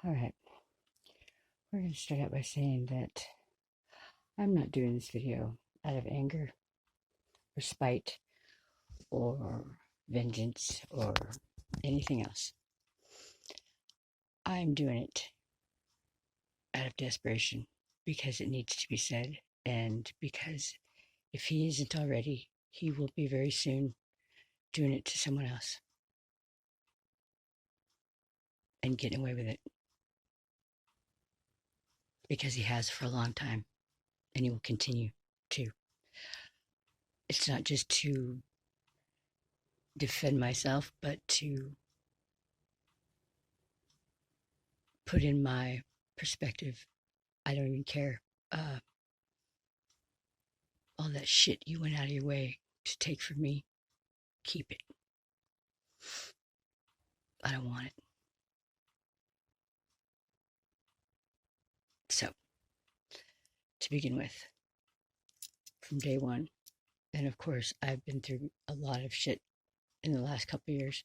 All right, we're going to start out by saying that I'm not doing this video out of anger or spite or vengeance or anything else. I'm doing it out of desperation because it needs to be said, and because if he isn't already, he will be very soon doing it to someone else and getting away with it because he has for a long time and he will continue to. It's not just to defend myself, but to put in my perspective. I don't even care. All that shit you went out of your way to take from me, keep it. I don't want it. So, to begin with, from day one, and of course, I've been through a lot of shit in the last couple of years.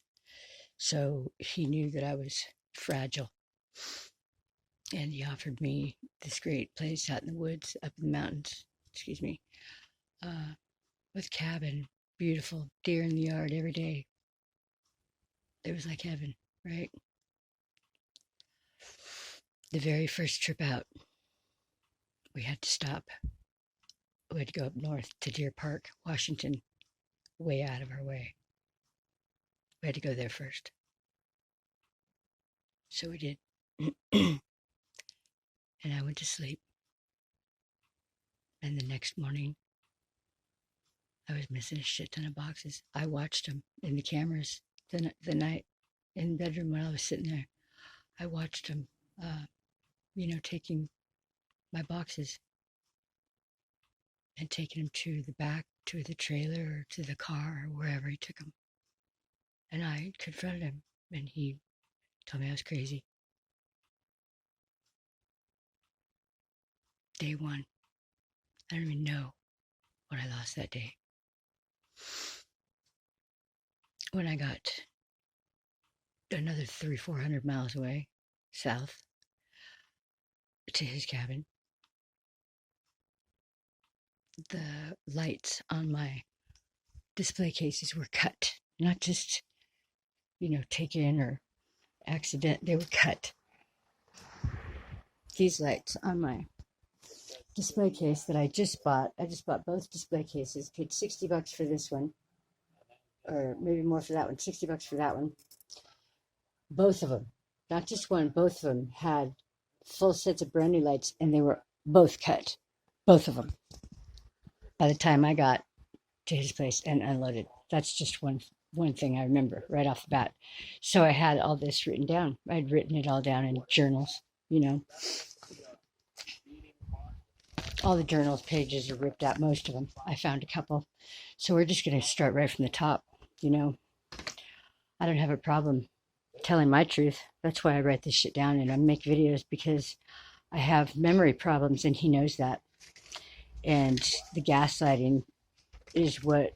So he knew that I was fragile. And he offered me this great place out in the woods, up in the mountains, excuse me, with cabin, beautiful, deer in the yard every day. It was like heaven, right? The very first trip out, we had to stop. We had to go up north to Deer Park, Washington, way out of our way. We had to go there first. So we did. And I went to sleep. And the next morning, I was missing a shit ton of boxes. I watched them in the cameras the night in the bedroom when I was sitting there. I watched him, taking my boxes and taking them to the back, to the trailer, or to the car, or wherever he took them. And I confronted him, and he told me I was crazy. Day one, I don't even know what I lost that day. When I got another 300-400 miles away, south, to his cabin, the lights on my display cases were cut. Not just, taken or accident, they were cut. These lights on my display case that I just bought both display cases, paid $60 for this one, or maybe more for that one, $60 for that one. Both of them, not just one, both of them had full sets of brand new lights, and they were both cut, both of them, by the time I got to his place and unloaded. That's just one thing I remember right off the bat. So I had all this written down. I'd written it all down in journals, all the journals pages are ripped out, most of them. I found a couple. So we're just going to start right from the top. I don't have a problem telling my truth. That's why I write this shit down and I make videos, because I have memory problems and he knows that. And the gaslighting is what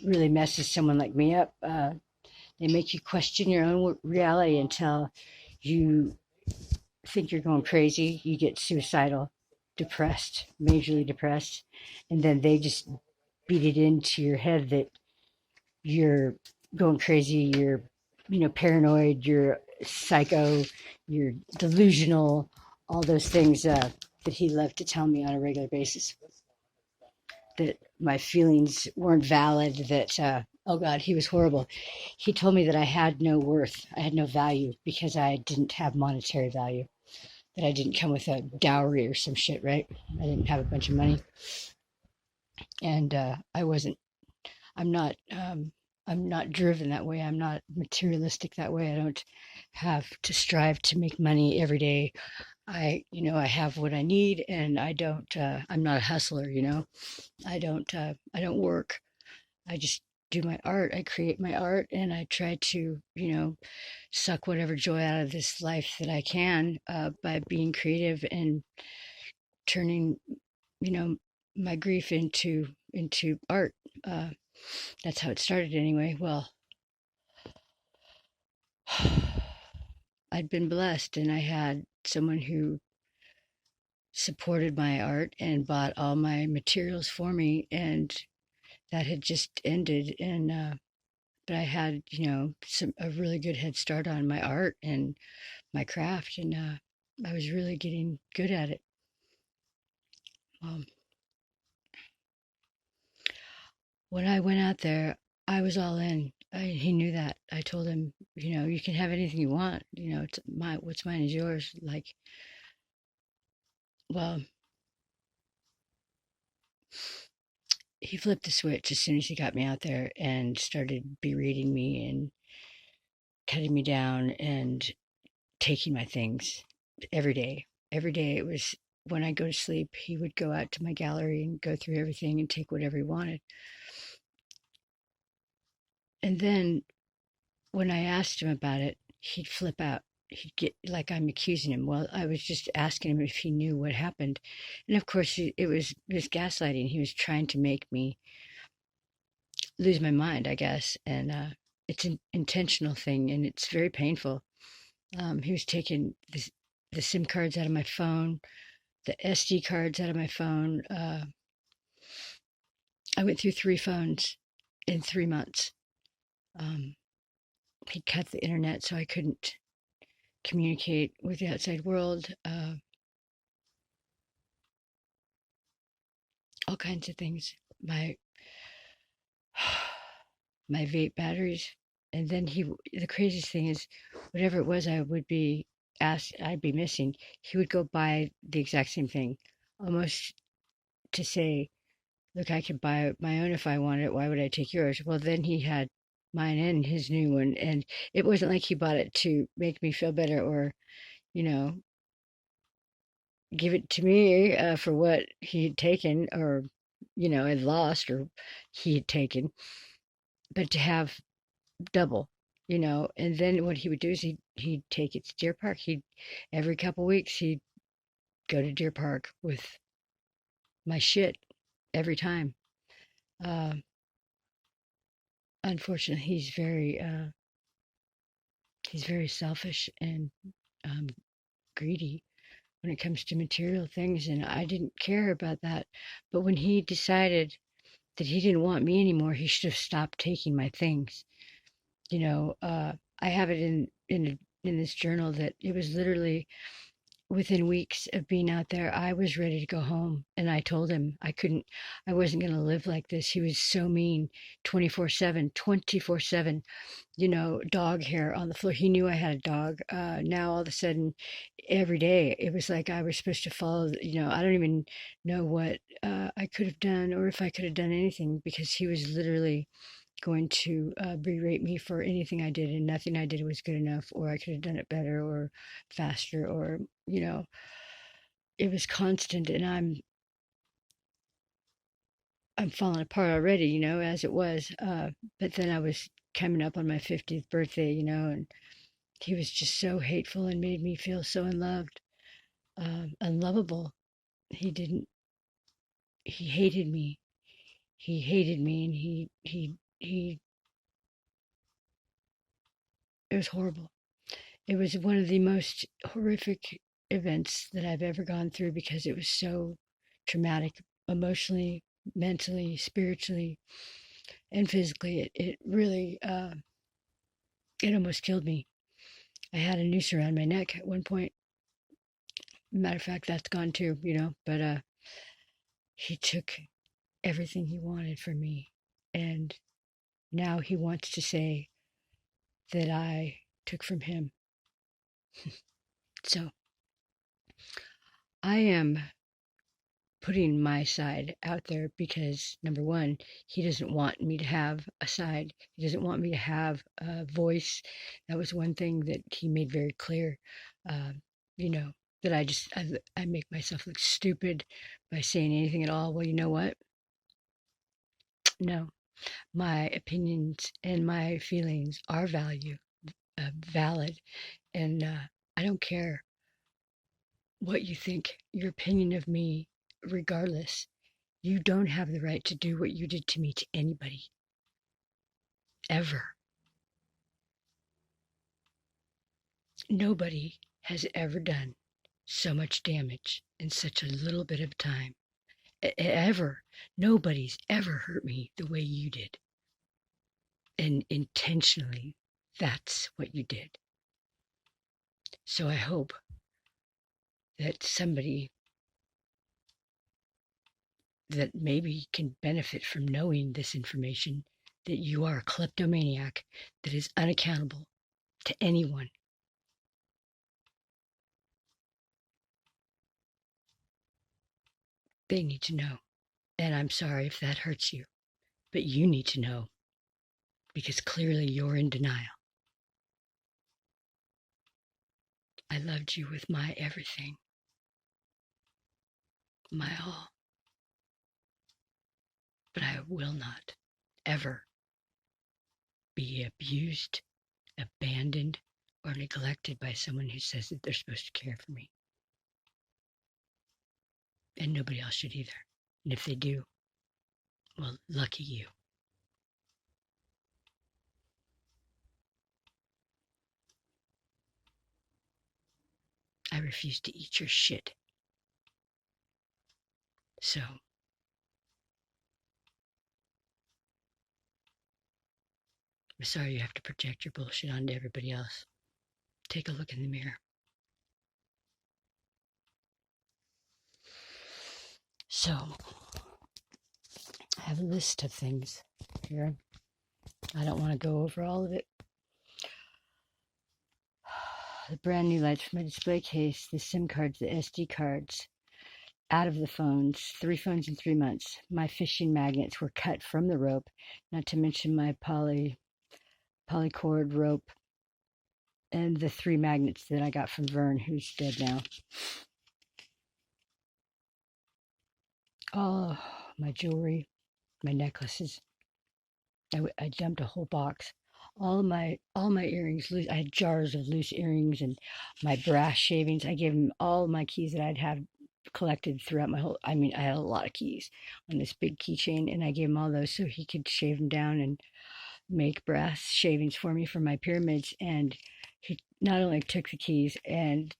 really messes someone like me up. They make you question your own reality until you think you're going crazy. You get suicidal, depressed, majorly depressed, and then they just beat it into your head that you're going crazy, you're paranoid, you're psycho, you're delusional, all those things that he loved to tell me on a regular basis, that my feelings weren't valid, that oh God, he was horrible. He told me that I had no worth, I had no value, because I didn't have monetary value, that I didn't come with a dowry or some shit, right? I didn't have a bunch of money. And I'm not driven that way. I'm not materialistic that way. I don't have to strive to make money every day. I have what I need, and I'm not a hustler, I don't work. I just do my art. I create my art, and I try to, suck whatever joy out of this life that I can, by being creative and turning, you know, my grief into art. That's how it started anyway. Well, I'd been blessed and I had someone who supported my art and bought all my materials for me, and that had just ended. And but I had, a really good head start on my art and my craft, and I was really getting good at it. um, when I went out there, I was all in. He knew that. I told him, you can have anything you want. It's what's mine is yours. Like, well, he flipped the switch as soon as he got me out there and started berating me and cutting me down and taking my things every day. Every day it was when I go to sleep, he would go out to my gallery and go through everything and take whatever he wanted. And then when I asked him about it, he'd flip out. He'd get like I'm accusing him. Well, I was just asking him if he knew what happened. And of course, it was gaslighting. He was trying to make me lose my mind, I guess. And it's an intentional thing and it's very painful. He was taking the SIM cards out of my phone, the SD cards out of my phone. I went through 3 phones in 3 months. Um, he cut the internet so I couldn't communicate with the outside world. All kinds of things. My my vape batteries, and then the craziest thing is, whatever it was, I would be asked, I'd be missing. He would go buy the exact same thing, almost to say, "Look, I could buy my own if I wanted it. Why would I take yours?" Well, then he had mine and his new one, and it wasn't like he bought it to make me feel better or, you know, give it to me for what he had taken or, had lost or he had taken, but to have double, and then what he would do is he'd take it to Deer Park. He'd every couple weeks he'd go to Deer Park with my shit every time. Uh, Unfortunately, he's very selfish and um, greedy when it comes to material things, and I didn't care about that. But when he decided that he didn't want me anymore, he should have stopped taking my things. I have it in this journal that it was literally within weeks of being out there, I was ready to go home. And I told him I wasn't going to live like this. He was so mean, 24/7, 24/7, dog hair on the floor. He knew I had a dog. Now all of a sudden, every day, it was like I was supposed to follow, I don't even know what I could have done or if I could have done anything because he was literally going to berate me for anything I did, and nothing I did was good enough, or I could have done it better or faster, or it was constant, and I'm falling apart already, as it was. But then I was coming up on my 50th birthday, and he was just so hateful and made me feel so unloved, unlovable. He didn't. He hated me. He hated me, and he. It was horrible. It was one of the most horrific events that I've ever gone through because it was so traumatic emotionally, mentally, spiritually, and physically. It really, it almost killed me. I had a noose around my neck at one point. Matter of fact, that's gone too, but he took everything he wanted from me. And now he wants to say that I took from him. So I am putting my side out there because number one, he doesn't want me to have a side. He doesn't want me to have a voice. That was one thing that he made very clear. Uh, you know that I make myself look stupid by saying anything at all. Well, you know what? No, my opinions and my feelings are valid, and I don't care what you think. Your opinion of me, regardless. You don't have the right to do what you did to me to anybody, ever. Nobody has ever done so much damage in such a little bit of time. Ever. Nobody's ever hurt me the way you did. And intentionally, that's what you did. So I hope that somebody that maybe can benefit from knowing this information, that you are a kleptomaniac that is unaccountable to anyone. They need to know. And I'm sorry if that hurts you, but you need to know because clearly you're in denial. I loved you with my everything, my all. But I will not ever be abused, abandoned, or neglected by someone who says that they're supposed to care for me. And nobody else should either. And if they do, well, lucky you. I refuse to eat your shit. So, I'm sorry you have to project your bullshit onto everybody else. Take a look in the mirror. So, I have a list of things here. I don't want to go over all of it. The brand new lights for my display case, the SIM cards, the SD cards, out of the phones, 3 phones in 3 months. My fishing magnets were cut from the rope, not to mention my polycord rope and the 3 magnets that I got from Vern, who's dead now. Oh, my jewelry, my necklaces. I dumped a whole box. All my earrings, I had jars of loose earrings and my brass shavings. I gave him all my keys that I'd have collected throughout my whole, I mean, I had a lot of keys on this big keychain, and I gave him all those so he could shave them down and make brass shavings for me for my pyramids. And he not only took the keys and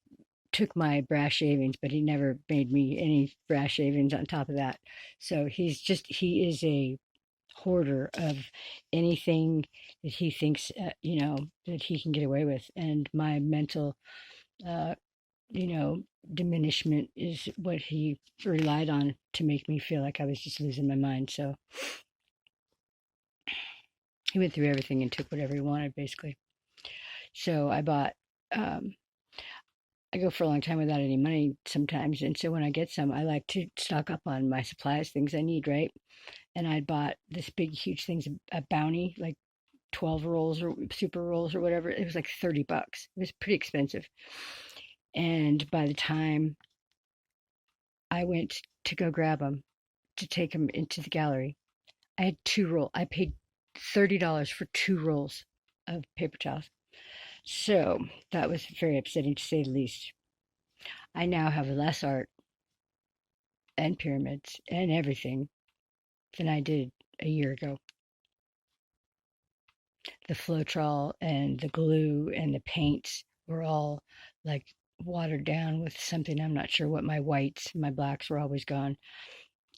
took my brass shavings, but he never made me any brass shavings on top of that. So he is a hoarder of anything that he thinks, that he can get away with. And my mental, uh, diminishment is what he relied on to make me feel like I was just losing my mind. So he went through everything and took whatever he wanted, basically. So I bought, I go for a long time without any money sometimes. And so when I get some, I like to stock up on my supplies, things I need, right? And I bought this big, huge thing's a Bounty, like 12 rolls or super rolls or whatever. It was like $30. It was pretty expensive. And by the time I went to go grab them to take them into the gallery, I had 2 rolls. I paid $30 for 2 rolls of paper towels. So that was very upsetting to say the least. I now have less art and pyramids and everything than I did a year ago. The Floetrol and the glue and the paints were all like watered down with something. I'm not sure what. My whites, my blacks were always gone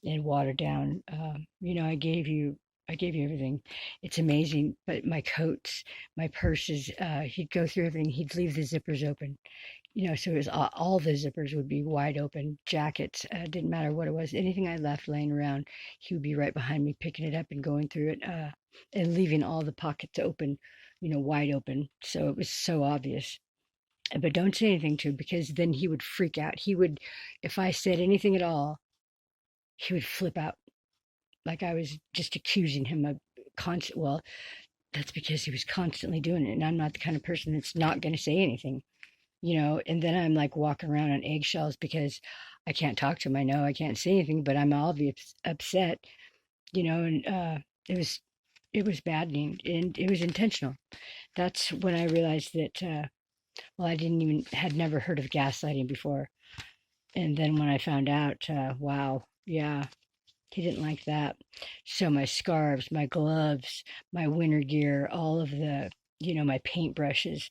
and watered down. I gave you everything. It's amazing. But my coats, my purses, he'd go through everything. He'd leave the zippers open. So it was all the zippers would be wide open. Jackets, didn't matter what it was. Anything I left laying around, he would be right behind me, picking it up and going through it, and leaving all the pockets open, wide open. So it was so obvious. But don't say anything to him because then he would freak out. If I said anything at all, he would flip out like I was just accusing him of constant. Well, that's because he was constantly doing it, and I'm not the kind of person that's not going to say anything. And then I'm like walking around on eggshells because I can't talk to him. I know I can't say anything, but I'm obviously upset, and it was maddening and it was intentional. That's when I realized that, I had never heard of gaslighting before. And then when I found out, wow, yeah, he didn't like that. So my scarves, my gloves, my winter gear, all of the, my paintbrushes,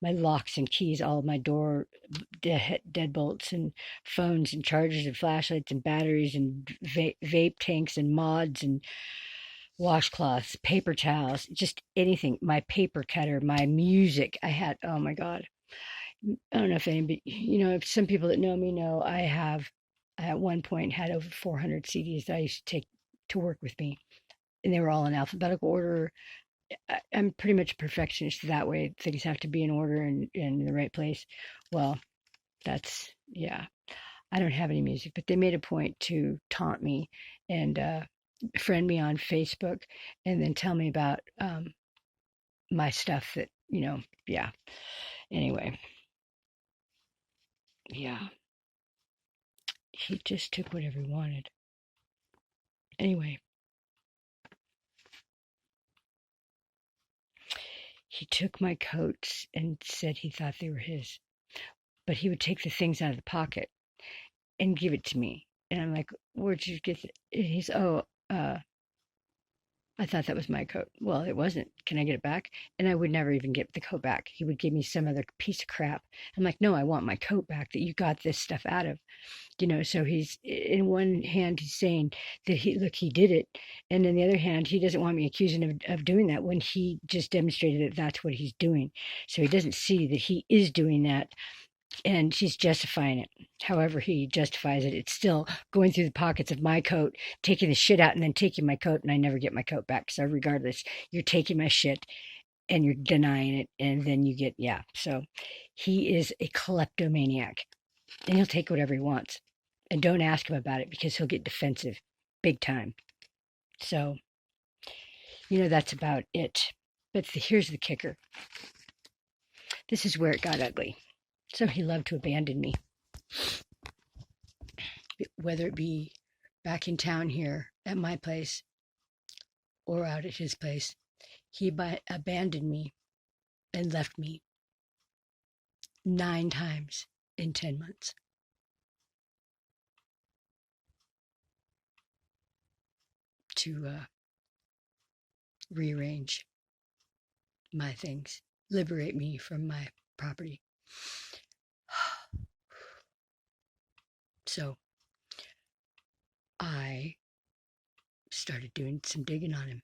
my locks and keys, all of my door deadbolts and phones and chargers and flashlights and batteries and vape tanks and mods and washcloths, paper towels, just anything. My paper cutter, my music. I had, oh my God. I don't know if anybody, if some people that know me know I at one point had over 400 CDs that I used to take to work with me. And they were all in alphabetical order. I'm pretty much a perfectionist that way. Things have to be in order and in the right place. Well, yeah. I don't have any music, but they made a point to taunt me and friend me on Facebook and then tell me about my stuff that, yeah. Anyway, yeah. He just took whatever he wanted. Anyway, he took my coats and said he thought they were his, but he would take the things out of the pocket and give it to me. And I'm like, where'd you get it? And he's, oh, I thought that was my coat. Well, it wasn't. Can I get it back? And I would never even get the coat back. He would give me some other piece of crap. I'm like, no, I want my coat back that you got this stuff out of. So he's in one hand, he's saying that he did it. And in the other hand, he doesn't want me accusing him of doing that when he just demonstrated that that's what he's doing. So he doesn't see that he is doing that and she's justifying it. However he justifies it, it's still going through the pockets of my coat, taking the shit out and then taking my coat, and I never get my coat back. So regardless, you're taking my shit and you're denying it, and then you get, yeah. So he is a kleptomaniac, and he'll take whatever he wants. And don't ask him about it because he'll get defensive big time. So, that's about it. But here's the kicker. This is where it got ugly. So he loved to abandon me, whether it be back in town here at my place or out at his place. He abandoned me and left me 9 times in 10 months. To rearrange my things, liberate me from my property. So I started doing some digging on him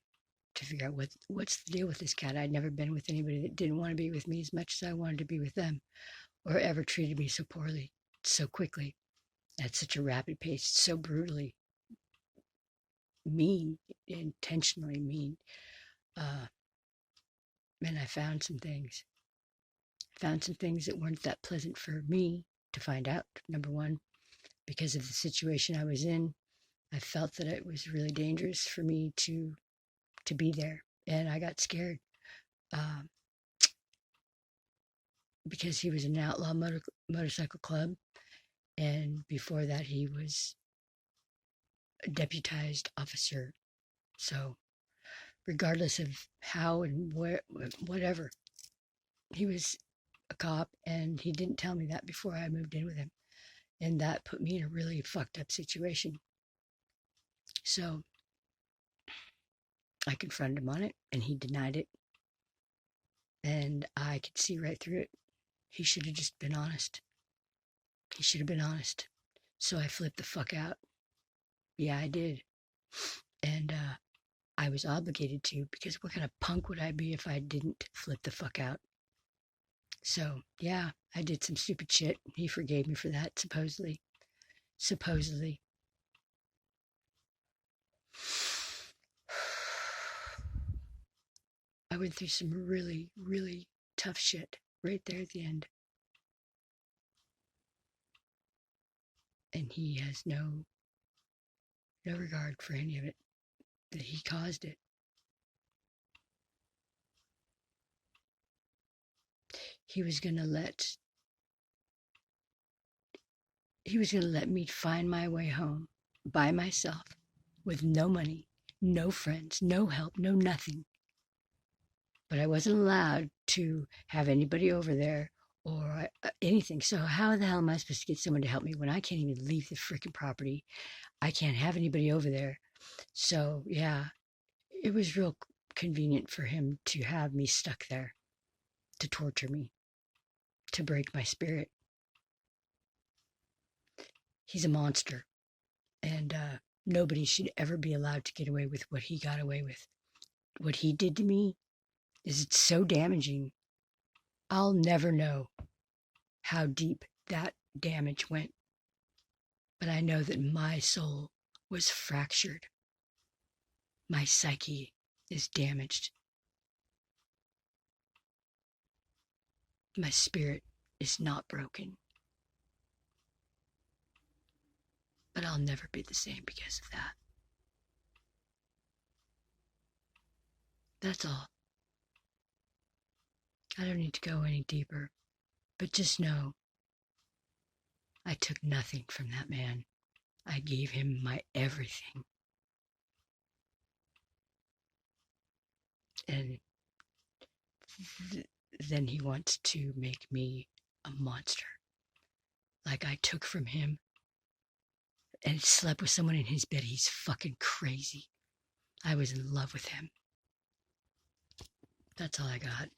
to figure out what's the deal with this cat. I'd never been with anybody that didn't want to be with me as much as I wanted to be with them, or ever treated me so poorly, so quickly, at such a rapid pace, so brutally mean, intentionally mean. And I found some things that weren't that pleasant for me to find out. Number one, because of the situation I was in, I felt that it was really dangerous for me to be there, and I got scared because he was in an outlaw motorcycle club, and before that he was a deputized officer. So regardless of how and where, whatever, he was a cop, and he didn't tell me that before I moved in with him, and that put me in a really fucked up situation. So I confronted him on it, and he denied it, and I could see right through it. He should have just been honest. He should have been honest. So I flipped the fuck out. Yeah, I did. And I was obligated to, because what kind of punk would I be if I didn't flip the fuck out? So, yeah, I did some stupid shit. He forgave me for that, supposedly. Supposedly. I went through some really, really tough shit right there at the end. And he has no regard for any of it, that he caused it. He was going to let me find my way home by myself with no money, no friends, no help, no nothing. But I wasn't allowed to have anybody over there or anything. So how the hell am I supposed to get someone to help me when I can't even leave the freaking property? I can't have anybody over there. So yeah, it was real convenient for him to have me stuck there to torture me. to break my spirit. He's a monster, and nobody should ever be allowed to get away with what he got away with. What he did to me is so damaging. I'll never know how deep that damage went, but I know that my soul was fractured. My psyche is damaged. My spirit is not broken. But I'll never be the same because of that. That's all. I don't need to go any deeper, but just know I took nothing from that man. I gave him my everything. And then he wants to make me a monster. Like I took from him and slept with someone in his bed. He's fucking crazy. I was in love with him. That's all I got.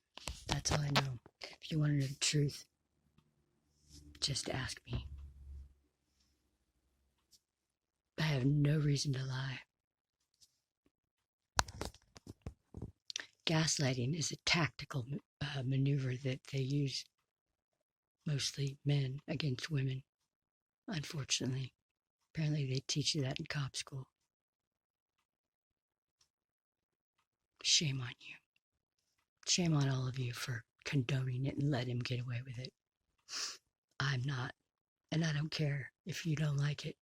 That's all I know. If you want to know the truth, just ask me. I have no reason to lie. Gaslighting is a tactical maneuver that they use, mostly men against women, unfortunately. Apparently they teach you that in cop school. Shame on you. Shame on all of you for condoning it and letting him get away with it. I'm not, and I don't care if you don't like it.